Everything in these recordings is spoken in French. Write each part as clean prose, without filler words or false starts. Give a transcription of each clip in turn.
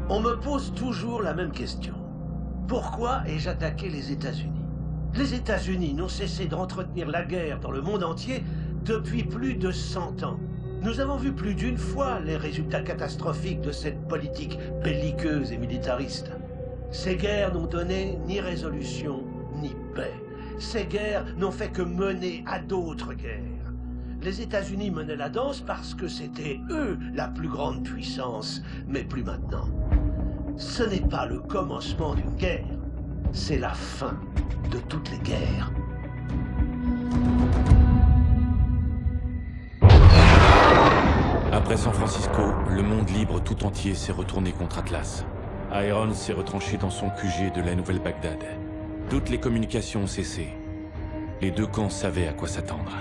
On me pose toujours la même question. Pourquoi ai-je attaqué les États-Unis? Les États-Unis n'ont cessé d'entretenir la guerre dans le monde entier depuis plus de 100 ans. Nous avons vu plus d'une fois les résultats catastrophiques de cette politique belliqueuse et militariste. Ces guerres n'ont donné ni résolution, ni paix. Ces guerres n'ont fait que mener à d'autres guerres. Les États-Unis menaient la danse parce que c'était eux la plus grande puissance, mais plus maintenant. Ce n'est pas le commencement d'une guerre, c'est la fin de toutes les guerres. Après San Francisco, le monde libre tout entier s'est retourné contre Atlas. Irons s'est retranché dans son QG de la Nouvelle-Bagdad. Toutes les communications ont cessé. Les deux camps savaient à quoi s'attendre.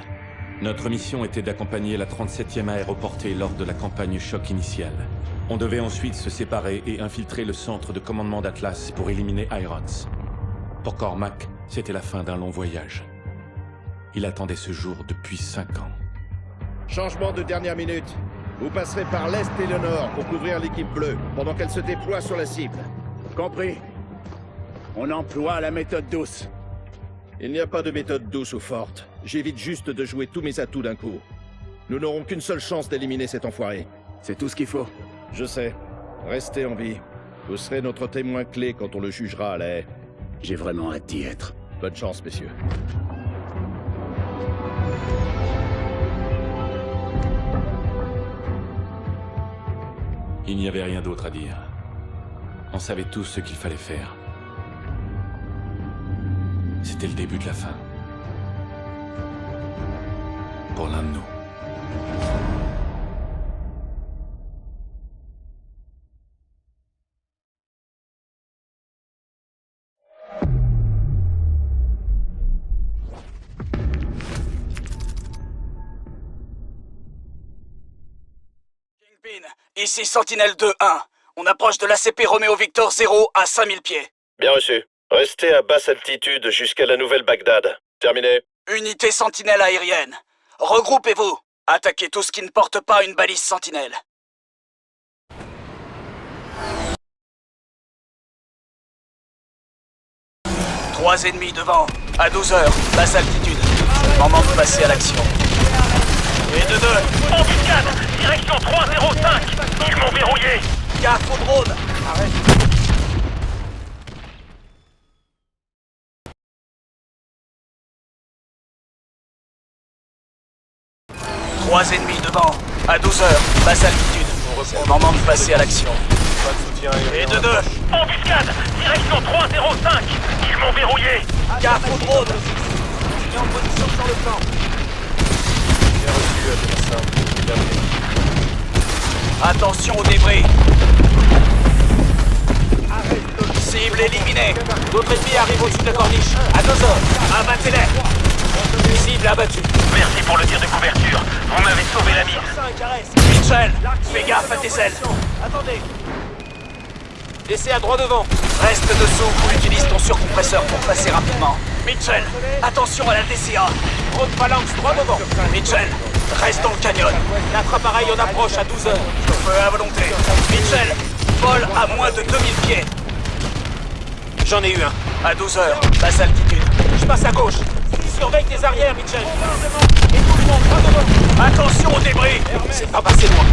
Notre mission était d'accompagner la 37e aéroportée lors de la campagne choc initiale. On devait ensuite se séparer et infiltrer le centre de commandement d'Atlas pour éliminer Irons. Pour Cormac, c'était la fin d'un long voyage. Il attendait ce jour depuis 5 ans. Changement de dernière minute. Vous passerez par l'Est et le Nord pour couvrir l'équipe bleue, pendant qu'elle se déploie sur la cible. Compris. On emploie la méthode douce. Il n'y a pas de méthode douce ou forte. J'évite juste de jouer tous mes atouts d'un coup. Nous n'aurons qu'une seule chance d'éliminer cet enfoiré. C'est tout ce qu'il faut. Je sais. Restez en vie. Vous serez notre témoin clé quand on le jugera à la haie. J'ai vraiment hâte d'y être. Bonne chance, messieurs. Il n'y avait rien d'autre à dire. On savait tous ce qu'il fallait faire. C'était le début de la fin. Pour l'un de nous. Kingpin, ici Sentinelle 2-1. On approche de l'ACP Romeo Victor 0 à 5000 pieds. Bien reçu. Restez à basse altitude jusqu'à la Nouvelle-Bagdad. Terminé. Unité Sentinelle aérienne. Regroupez-vous. Attaquez tout ce qui ne porte pas une balise Sentinelle. Trois ennemis devant. À 12 heures. Basse altitude. Moment de passer à l'action. Et de 2. Embuscade! Direction 305! Ils m'ont verrouillé! Gaffe au drone. Arrête. Trois ennemis devant. À 12 heures. Basse altitude. Moment de passer à l'action. Et de 2. Embuscade! Direction 305! Ils m'ont verrouillé! Gaffe au drone. Je suis en position sur le plan. Bien reçu, adversaire. Attention aux débris. Cible éliminée. D'autres ennemis arrivent au-dessus de la corniche. À 2 heures. Abattez-les. Cible abattue. Merci pour le tir de couverture. Vous m'avez sauvé la mise. Mitchell, fais gaffe à tes ailes. Attendez. Laissez à droit devant. Reste dessous ou utilise ton surcompresseur pour passer rapidement. Mitchell, attention à la DCA. Road phalanx droit devant. Mitchell, reste dans le canyon. Notre appareil en approche à 12 heures. Feu à volonté. Mitchell, vole à moins de 2000 pieds. J'en ai eu un. À 12 heures, basse altitude. Je passe à gauche. Surveille tes arrières, Mitchell. Et tout le monde, droit devant. Attention aux débris. C'est pas passé loin.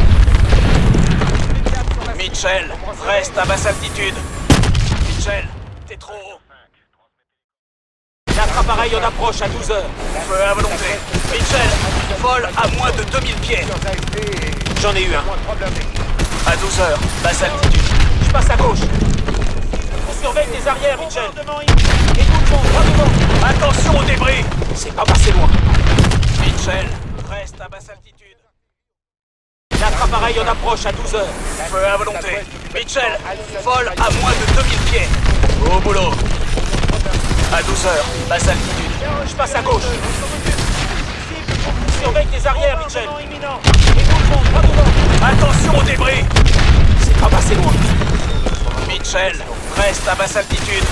Mitchell, reste à basse altitude. Mitchell, t'es trop haut. Notre appareil en approche à 12 heures. Feu à volonté. Mitchell, vole à moins de 2000 pieds. J'en ai eu un. À 12 heures, basse altitude. Je passe à gauche. Surveille tes arrières, Mitchell. Et tout le monde, droit devant. Attention aux débris. C'est pas passé loin. Mitchell, reste à basse altitude. Notre appareil en approche à 12 heures. Feu à volonté. Mitchell, vole à moins de 2000 pieds. Au boulot. À 12 heures, basse altitude. Je passe à gauche. Surveille tes arrières, Mitchell. Et tout le monde, droit devant. Attention aux débris. C'est pas passé loin. Mitchell, reste à basse altitude.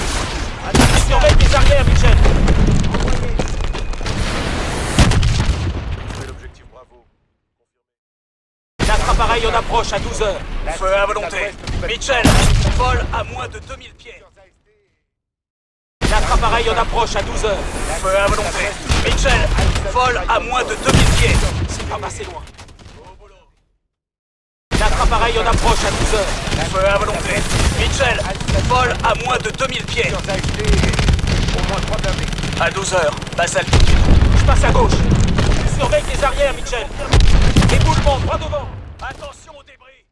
Surveille tes arrières, Mitchell. Notre approche à 12 heures. Feu à volonté. Mitchell, vol à moins de 2000 pieds. Notre appareil en approche à 12 heures. Feu à volonté. Mitchell, vol à moins de 2000 pieds. C'est pas passé loin. Notre appareil en approche à 12 heures. Feu à volonté. Mitchell, vol à moins de 2000 pieds. À 12 heures, basse altitude. Je passe à gauche. Surveille les arrières, Mitchell. Éboulement, droit devant. Attention aux débris.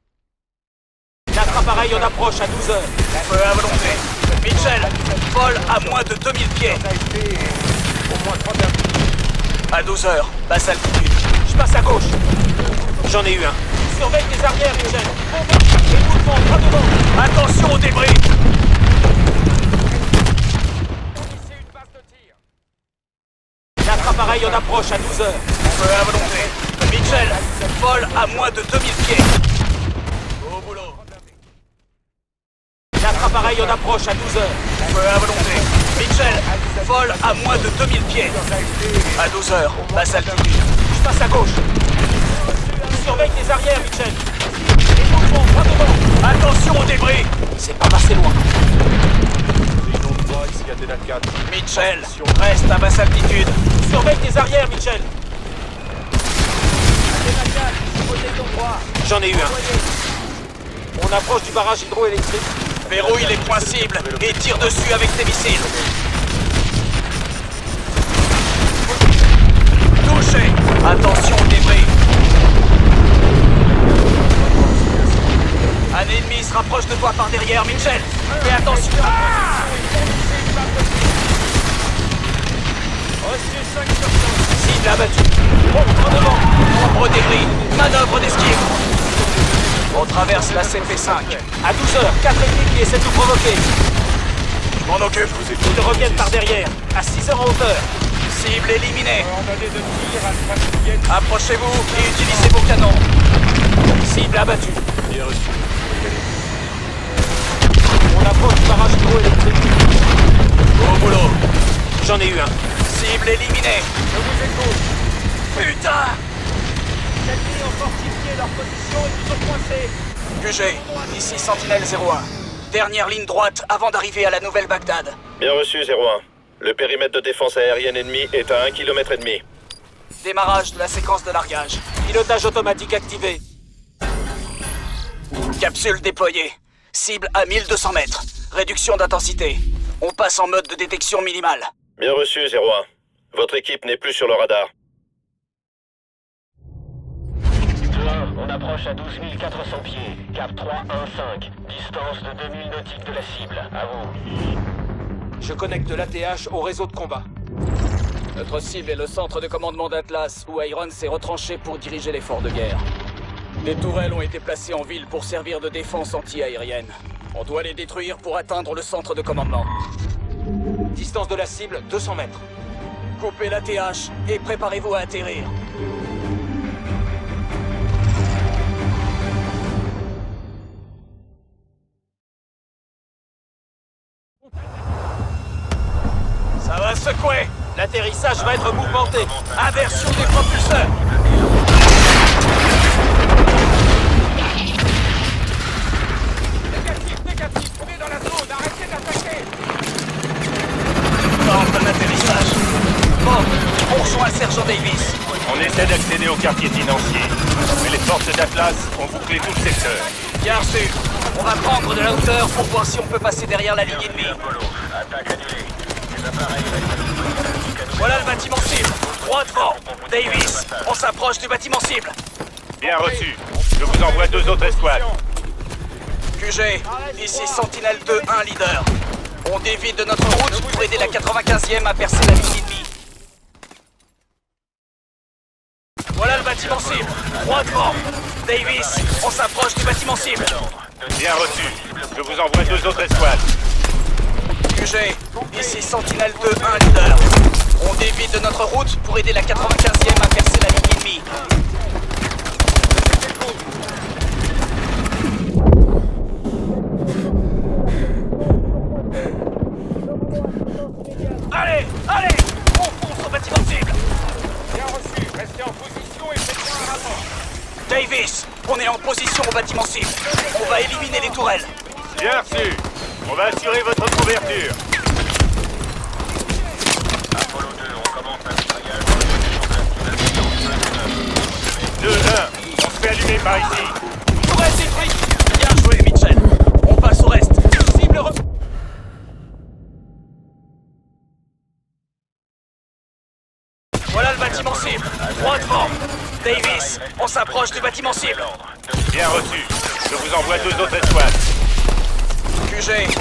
Notre appareil en approche à 12 heures. Feu à volonté. Mitchell, vol à moins de 2000 pieds. À 12 heures, basse altitude. Je passe à gauche. J'en ai eu un. Surveille les arrières, Mitchell. Éboulement, droit devant. Attention aux débris. Notre appareil en approche à 12 heures. Feu à volonté. Mitchell, vol à moins de 2000 pieds. Au boulot. Notre appareil en approche à 12 heures. Feu à volonté. Mitchell, vol à moins de 2000 pieds. À 12 heures, basse altitude. Je passe à gauche. Surveille les arrières, Mitchell. Éboulement, droit devant. Attention aux débris. C'est pas passé loin. Mitchell, reste à basse altitude. Surveille tes arrières, Mitchell. J'en ai eu un. On approche du barrage hydroélectrique. Verrouille les points cibles et tire dessus avec tes missiles. Touché. Attention aux débris. Un ennemi se rapproche de toi par derrière, Mitchell. Fais attention. Cible abattue. En devant. Ombre débris. Manœuvre d'esquive. On traverse la CP5. À 12 heures, 4 ennemis qui essaient de nous provoquer. Je m'en occupe. Ils reviennent par derrière. À 6 heures en hauteur. Cible éliminée. Approchez-vous et utilisez vos canons. Cible abattue. Bien reçu. On approche du barrage hydroélectrique. Au boulot. J'en ai eu un. Cible éliminée. Je vous écoute. Putain! Les ennemis ont fortifié leur position et nous ont coincés. QG, ici Sentinelle 01. Dernière ligne droite avant d'arriver à la nouvelle Bagdad. Bien reçu, 01. Le périmètre de défense aérienne ennemi est à 1,5 km. Démarrage de la séquence de largage. Pilotage automatique activé. Capsule déployée. Cible à 1200 mètres. Réduction d'intensité. On passe en mode de détection minimale. Bien reçu, 01. Votre équipe n'est plus sur le radar. 2-1, on approche à 12 400 pieds. Cap 315. Distance de 2000 nautiques de la cible. À vous. Je connecte l'ATH au réseau de combat. Notre cible est le centre de commandement d'Atlas, où Iron s'est retranché pour diriger l'effort de guerre. Des tourelles ont été placées en ville pour servir de défense anti-aérienne. On doit les détruire pour atteindre le centre de commandement. Distance de la cible, 200 mètres. Coupez l'ATH et préparez-vous à atterrir. Ça va secouer. L'atterrissage va être mouvementé. Inversion des propulseurs. Négatif, on est dans la zone. Arrêtez d'attaquer. Ordre d'atterrissage. Bon, on rejoint le sergent Davis. On essaie d'accéder au quartier financier. Mais les forces d'Atlas ont bouclé tout le secteur. Bien reçu. On va prendre de la hauteur pour voir si on peut passer derrière la ligne ennemie. Attaque annulée. Les appareils. Voilà le bâtiment cible. Droit devant. Davis, on s'approche du bâtiment cible. Bien reçu. Je vous envoie 2 autres escouades. QG, ici Sentinelle 2-1 leader. On dévie de notre route pour aider la 95e à percer la ligne ennemie. Voilà le bâtiment cible. Droit devant. Davis, on s'approche du bâtiment cible. Bien reçu. Je vous envoie 2 autres escouades. QG, ici Sentinelle 2-1 leader. On dévie de notre route pour aider la 95e à percer la ligne ennemie. Allez, allez, on fonce au bâtiment cible. Bien reçu, restez en position et faites un rapport. Davis, on est en position au bâtiment cible. On va éliminer les tourelles. Bien reçu. On va assurer votre couverture. Apollo 2, on commence un mitraillage dans le 2-1, on se fait allumer par ici. Tourelle détruite. Bien joué, Mitchell. On passe au reste. Cible Voilà le bâtiment cible. Droit devant. Davis, on s'approche du bâtiment cible. Bien reçu. Je vous envoie 2 autres escouades. QG, ici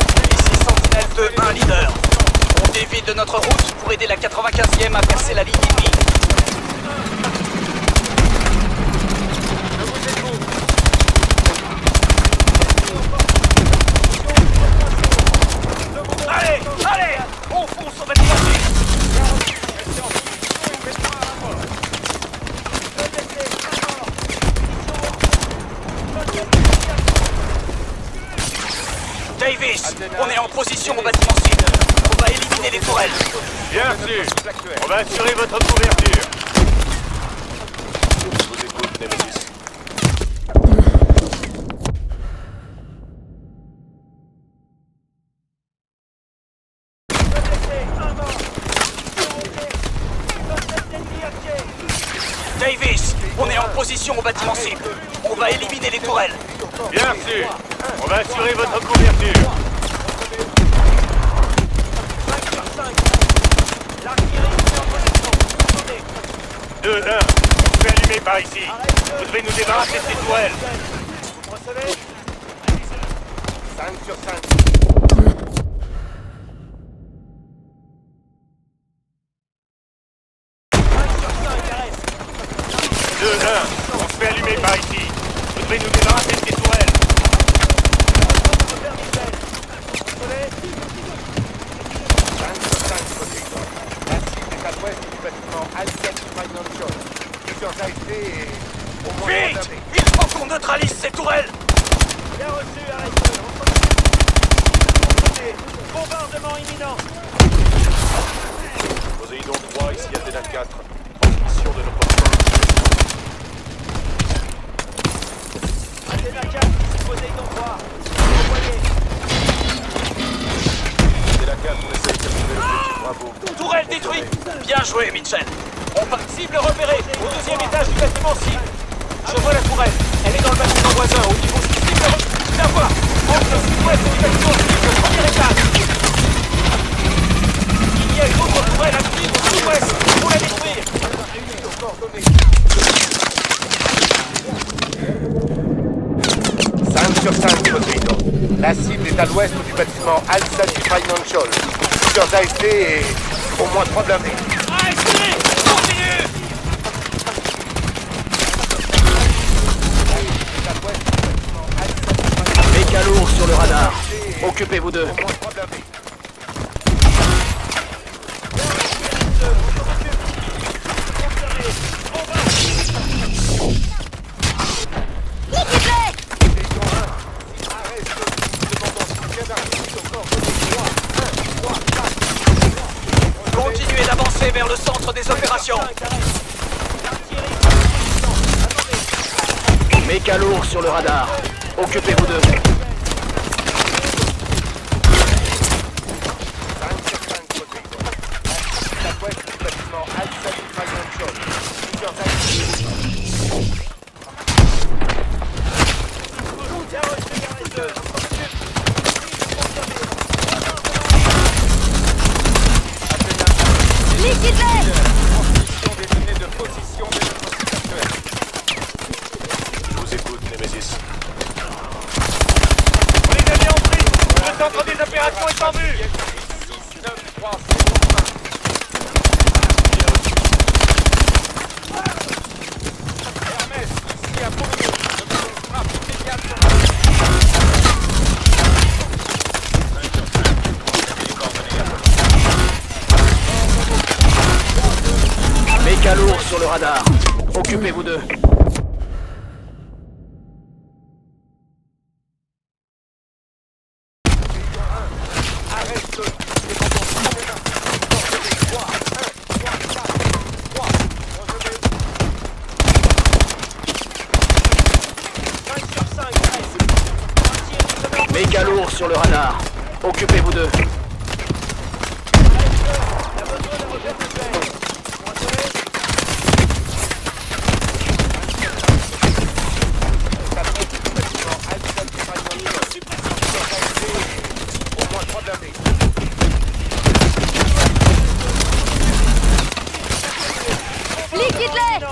Sentinelle 2-1 leader. On dévie de notre route pour aider la 95e à percer la ligne ennemie. Allez, allez, on fonce au bâtiment cible. Davis, on est en position au bâtiment cible. On va éliminer les tourelles. Bien reçu. On va assurer votre couverture. Je vous écoute, Nemesis. Davis, on est en position au bâtiment cible. On va éliminer les tourelles. Bien reçu. On va assurer votre couverture. Deux, un. On se fait allumer par ici. Vous devez nous débarrasser de ces tourelles. Vous recevez 5 sur 5. On se fait allumer par ici. Vous devez nous débarrasser de ces tourelles. Vite! Il faut qu'on neutralise ces tourelles! Bien reçu, arrête. Bombardement imminent. Poséidon 3, ici Athéna 4. Transmission de nos porteurs. Athéna 4, Poséidon 3. Envoyez. Athéna 4, on essaie de capturer l'objectif Bravo. Tourelle détruite! Bien joué, Mitchell! On part cible repérée au 2e étage du bâtiment cible. Je vois la tourelle. Elle est dans le bâtiment voisin au niveau cible. La voir! Entre le sud-ouest du bâtiment cible, le 1er étage. Il y a une autre tourelle active au sud-ouest. Il faut la détruire. 5 sur 5, Poséidon. La cible est à l'ouest du bâtiment Al-Sadi Financial. Plusieurs AFP et au moins 3 blindés. Continue! Méca lourd sur le radar. Occupez-vous d'eux. Continuez d'avancer vers le centre des opérations. Méca lourd sur le radar. Occupez-vous d'eux. Je vous écoute, Nemesis. On est allés en prise. Le centre des opérations est en vue. 6, 9, 3, 0, Hermès, ici à Polo. Frappe immédiate sur Méca lourd sur le radar. Occupez-vous d'eux. radar. Occupez-vous d'eux. Liquide-les!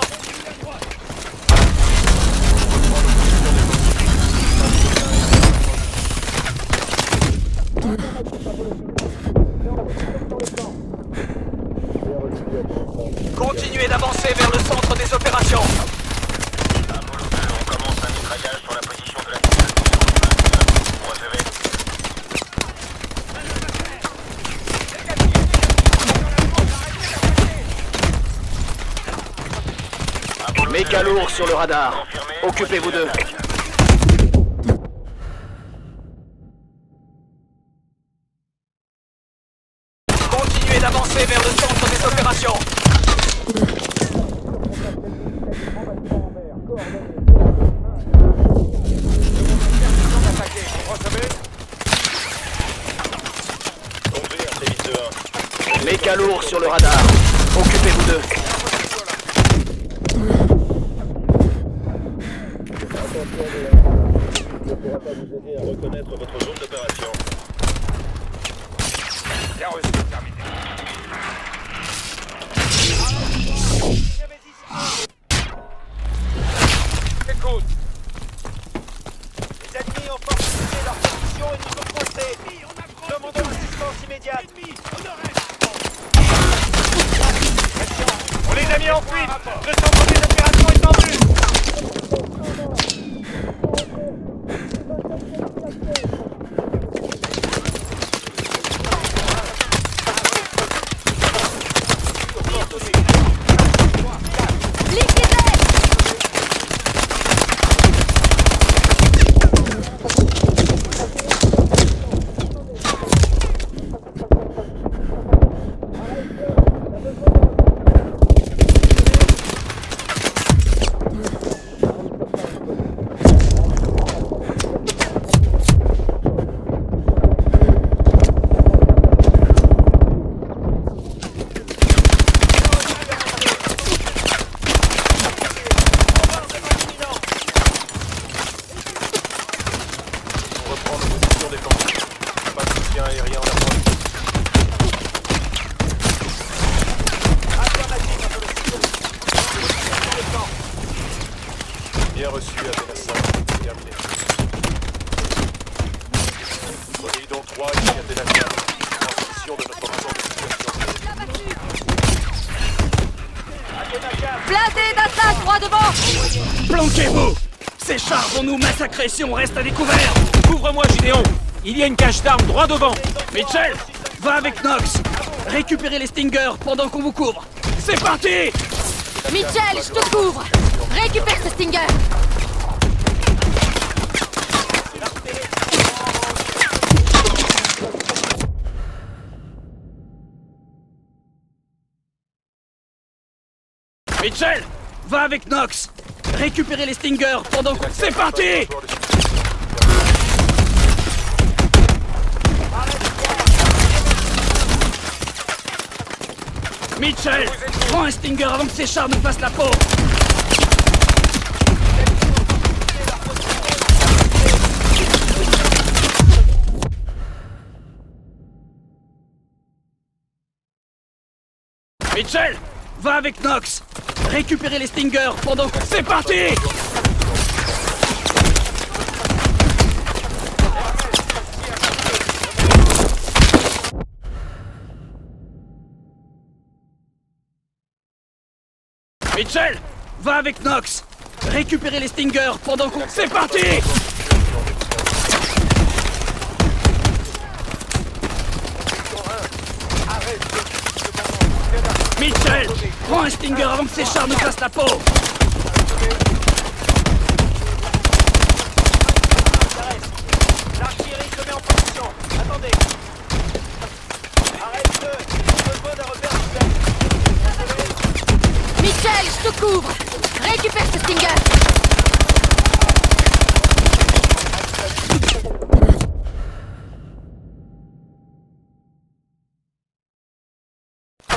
Continuez d'avancer vers le centre des opérations. On commence un mitraillage sur la position de la cible. Vous recevez? Méca lourd sur le radar. Occupez-vous d'eux. Continuez d'avancer vers le centre des opérations. Méca lourd sur le radar. Occupez-vous d'eux. Ne pourra pas vous aider à reconnaître votre zone d'opération. Bien reçu, terminé. Écoute. Les ennemis ont fortifié leur position et nous ont foncé. Demandons assistance immédiate. On les a mis en fuite. Le centre des opérations est tendu. Bien reçu, Adélassin. Terminé. Prenez donc 3 ici, Adélassin. Transmission de notre rapport de situation. Blindé d'attaque droit devant! Planquez-vous! Ces chars vont nous massacrer si on reste à découvert! Couvre-moi, Gideon. Il y a une cache d'armes droit devant. Mitchell, va avec Knox! Récupérez les Stingers pendant qu'on vous couvre! C'est parti! Mitchell, je te couvre! Récupère ce Stinger! Mitchell, va avec Knox! Récupérez les Stingers pendant qu'on... C'est parti! Mitchell, prends un Stinger avant que ces chars nous fassent la peau! Mitchell, va avec Knox! Récupérez les Stingers pendant qu'on... C'est parti! Mitchell, va avec Knox! Récupérez les Stingers pendant qu'on... C'est parti! Mitchell, prends un Stinger avant que ces chars nous fassent la peau! L'artillerie se met en position. Attendez. Arrête-le. J'ai besoin d'un repère visuel. Mitchell, je te couvre! Récupère ce Stinger!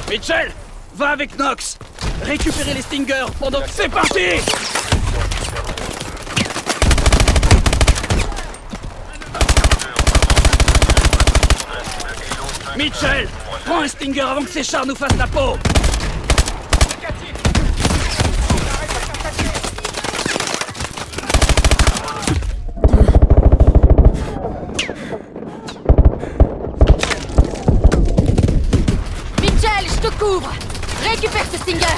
Mitchell, va avec Knox. Récupérer les Stingers pendant que... C'est parti! Mitchell, prends un Stinger avant que ces chars nous fassent la peau. Mitchell, je te couvre. Récupère ce Stinger.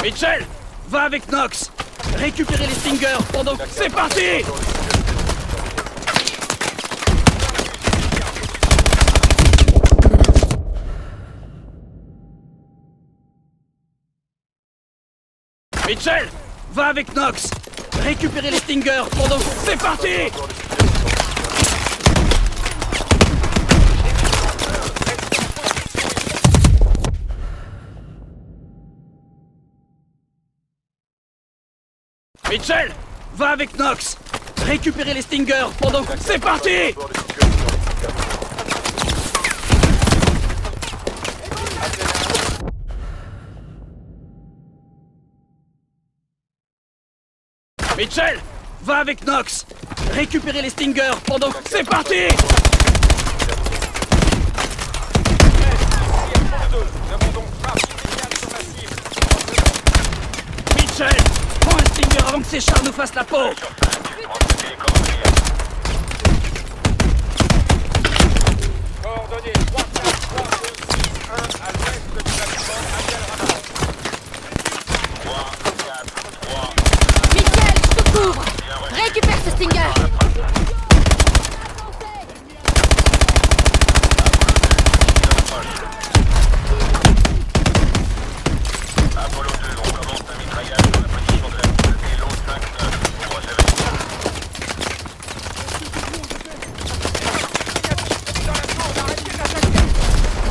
Mitchell, va avec Knox. Récupérer les Stingers pendant que... C'est parti! Mitchell, va avec Knox. Récupérer les Stingers pendant que... C'est parti! Mitchell, va avec Knox. Récupérer les Stingers pendant que... C'est parti! Mitchell, va avec Knox. Récupérer les Stingers pendant que... C'est parti! Mitchell, prends un Stinger avant que ces chars nous fassent la peau. Coordonnées 3, 4, 3, 2, 6, 1 à l'ouest du bâtiment Mitchell, je te couvre. Récupère ce Stinger.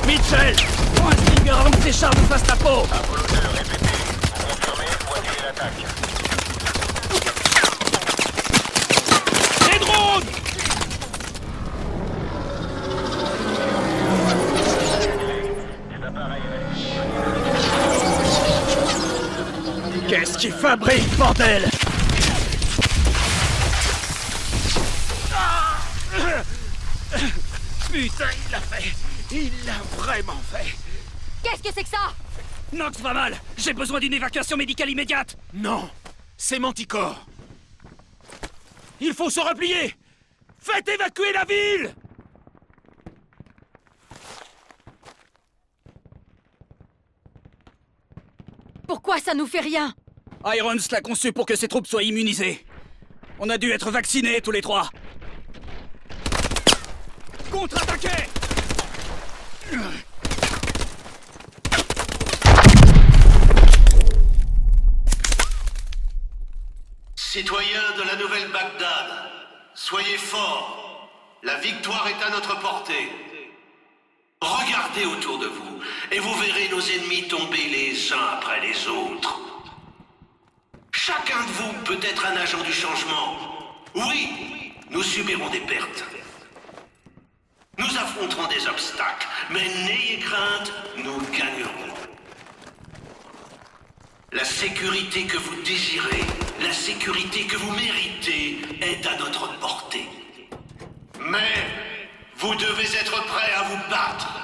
Mitchell, prends un Stinger avant que ces chars nous fassent la peau. Les drones! Qu'est-ce qu'il fabrique, bordel? Putain, il l'a fait! Il l'a vraiment fait! Qu'est-ce que c'est que ça? Knox va mal! J'ai besoin d'une évacuation médicale immédiate! Non, c'est Manticore. Il faut se replier. Faites évacuer la ville. Pourquoi ça nous fait rien? Irons l'a conçu pour que ses troupes soient immunisées. On a dû être vaccinés tous les trois. Contre-attaquez! Citoyens de la Nouvelle-Bagdad, soyez forts. La victoire est à notre portée. Regardez autour de vous, et vous verrez nos ennemis tomber les uns après les autres. Chacun de vous peut être un agent du changement. Oui, nous subirons des pertes. Nous affronterons des obstacles, mais n'ayez crainte, nous gagnerons. La sécurité que vous désirez, la sécurité que vous méritez est à notre portée. Mais vous devez être prêts à vous battre.